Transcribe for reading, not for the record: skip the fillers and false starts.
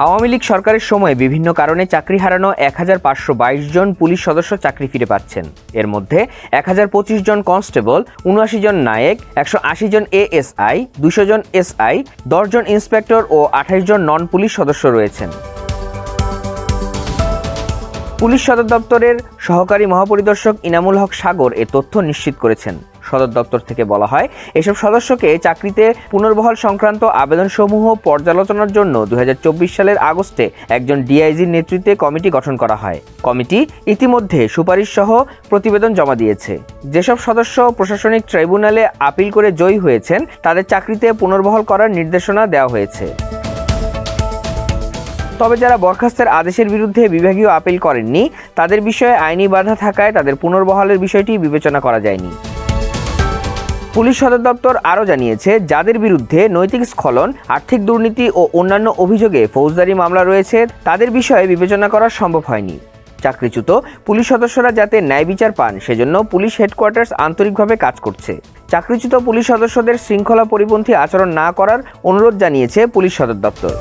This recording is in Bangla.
আওয়ামী লীগ সরকারের সময় বিভিন্ন কারণে চাকরি হারানো ১৫২২ জন পুলিশ সদস্য চাকরি ফিরে পাচ্ছেন। এর মধ্যে ১০২৫ জন কনস্টেবল, ৭৯ জন নায়েক, ১৮০ জন এএসআই, ২০০ জন এসআই, ১০ জন ইন্সপেক্টর ও ২৮ জন নন পুলিশ সদস্য রয়েছেন। পুলিশ সদর দপ্তরের সহকারী মহাপরিদর্শক ইনামুল হক সাগর এ তথ্য নিশ্চিত করেছেন। সদর দপ্তর থেকে বলা হয়, এসব সদস্যকে চাকরিতে পুনর্বহাল সংক্রান্ত আবেদনসমূহ পর্যালোচনার জন্য ২০২৪ সালের আগস্টে একজন ডিআইজির নেতৃত্বে কমিটি গঠন করা হয়। কমিটি ইতিমধ্যে সুপারিশ সহ প্রতিবেদন জমা দিয়েছে। যেসব সদস্য প্রশাসনিক ট্রাইব্যুনালে আপিল করে জয়ী হয়েছেন তাদের চাকরিতে পুনর্বহাল করার নির্দেশনা দেওয়া হয়েছে। তবে যারা বরখাস্তের আদেশের বিরুদ্ধে বিভাগীয় আপিল করেননি তাদের বিষয়ে আইনি বাধা থাকায় তাদের পুনর্বহালের বিষয়টি বিবেচনা করা যায়নি। পুলিশ সদর দপ্তর আরও জানিয়েছে, যাদের বিরুদ্ধে নৈতিক স্খলন, আর্থিক দুর্নীতি ও অন্যান্য অভিযোগে ফৌজদারি মামলা রয়েছে তাদের বিষয়ে বিবেচনা করা সম্ভব হয়নি। চাকরিচ্যুত পুলিশ সদস্যরা যাতে ন্যায় বিচার পান সেজন্য পুলিশ হেডকোয়ার্টার্স আন্তরিকভাবে কাজ করছে। চাকরিচ্যুত পুলিশ সদস্যদের শৃঙ্খলা পরিপন্থী আচরণ না করার অনুরোধ জানিয়েছে পুলিশ সদর দপ্তর।